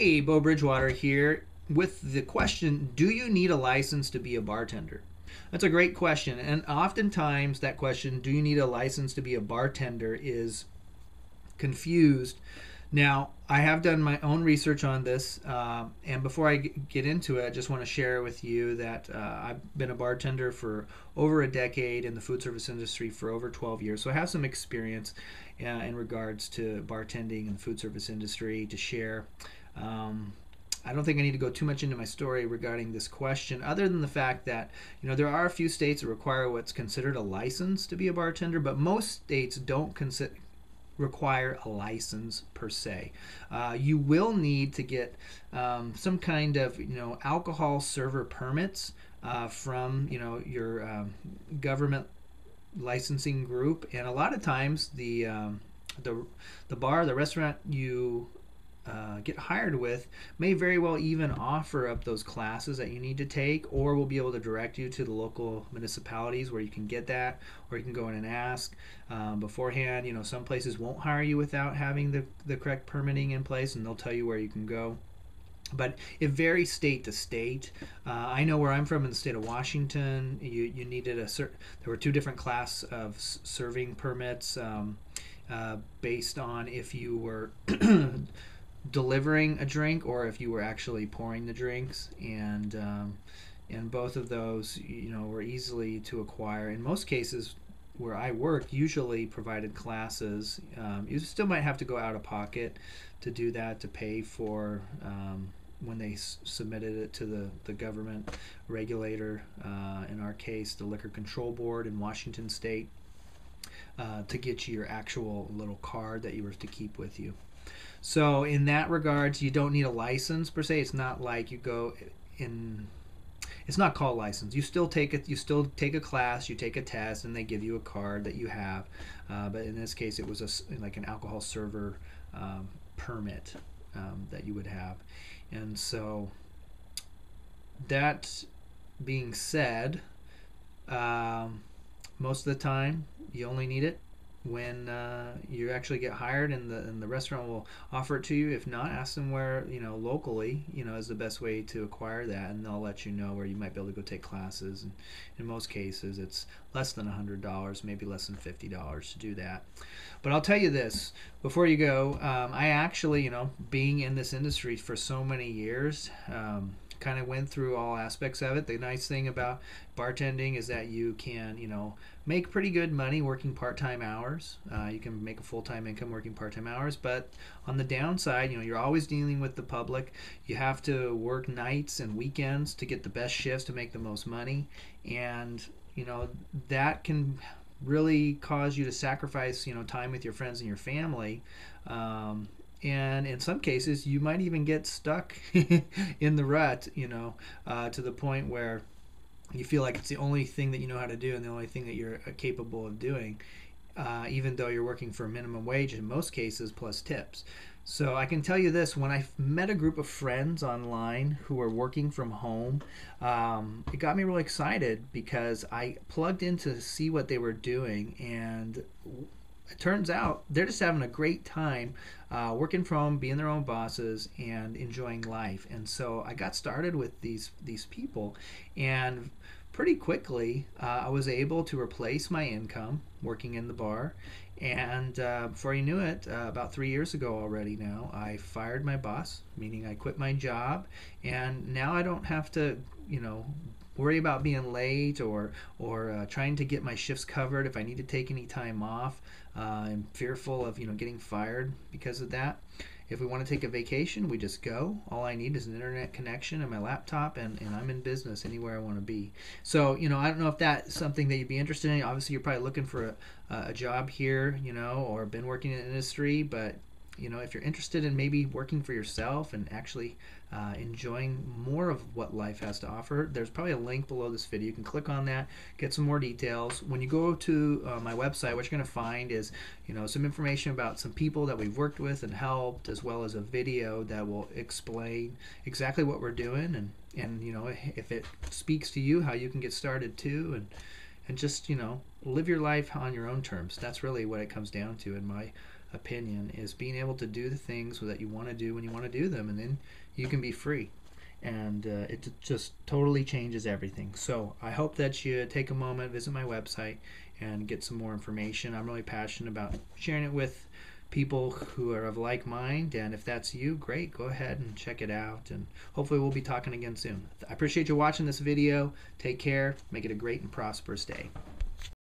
Hey, Bo Bridgewater here with the question, do you need a license to be a bartender? That's a great question. And oftentimes that question, do you need a license to be a bartender, is confused. Now, I have done my own research on this, and before I get into it, I just want to share with you that I've been a bartender for over a decade in the food service industry for over 12 years. So I have some experience in regards to bartending and the food service industry to share. Um, I don't think I need to go too much into my story regarding this question, other than the fact that there are a few states that require what's considered a license to be a bartender, but most states don't require a license per se. You will need to get some kind of alcohol server permits from your government licensing group, and a lot of times the the bar, the restaurant you get hired with may very well even offer up those classes that you need to take, or will be able to direct you to the local municipalities where you can get that, or you can go in and ask beforehand. Some places won't hire you without having the correct permitting in place, and they'll tell you where you can go. But it varies state to state. I know where I'm from in the state of Washington, you needed there were two different class of serving permits based on if you were delivering a drink or if you were actually pouring the drinks, and both of those were easily to acquire. In most cases where I work, usually provided classes. You still might have to go out of pocket to do that, to pay for when they submitted it to the government regulator, in our case the Liquor Control Board in Washington State, to get you your actual little card that you were to keep with you. So in that regards, you don't need a license per se. It's not like you go in. It's not called license. You still take it. You still take a class. You take a test, and they give you a card that you have. But in this case, it was like an alcohol server permit that you would have. And so, that being said, most of the time you only need it when you actually get hired, and the restaurant will offer it to you. If not, ask them where locally is the best way to acquire that, and they'll let you know where you might be able to go take classes. And in most cases it's less than $100, maybe less than $50 to do that. But I'll tell you this before you go, I actually, being in this industry for so many years, kind of went through all aspects of it. The nice thing about bartending is that you can, make pretty good money working part-time hours. You can make a full-time income working part-time hours, but on the downside, you're always dealing with the public. You have to work nights and weekends to get the best shifts to make the most money, and that can really cause you to sacrifice time with your friends and your family. And in some cases, you might even get stuck in the rut, to the point where you feel like it's the only thing that you know how to do and the only thing that you're capable of doing, even though you're working for a minimum wage in most cases plus tips. So I can tell you this, when I met a group of friends online who were working from home, it got me really excited because I plugged in to see what they were doing, and it turns out they're just having a great time working from home, being their own bosses, and enjoying life. And so I got started with these people, and pretty quickly I was able to replace my income working in the bar. And before you knew it, about 3 years ago already now, I fired my boss, meaning I quit my job, and now I don't have to, worry about being late or trying to get my shifts covered if I need to take any time off. I'm fearful of getting fired because of that. If we want to take a vacation, we just go. All I need is an internet connection and my laptop, and I'm in business anywhere I want to be. So, I don't know if that's something that you'd be interested in. Obviously, you're probably looking for a job here, or been working in the industry, but if you're interested in maybe working for yourself and actually enjoying more of what life has to offer, there's probably a link below this video. You can click on that, get some more details. When you go to my website, what you're going to find is some information about some people that we've worked with and helped, as well as a video that will explain exactly what we're doing, and if it speaks to you, how you can get started too, and just live your life on your own terms. That's really what it comes down to, in my opinion, is being able to do the things that you want to do when you want to do them, and then you can be free. And it just totally changes everything. So I hope that you take a moment, visit my website, and get some more information. I'm really passionate about sharing it with people who are of like mind, and if that's you, great, go ahead and check it out, and hopefully we'll be talking again soon. I appreciate you watching this video. Take care. Make it a great and prosperous day.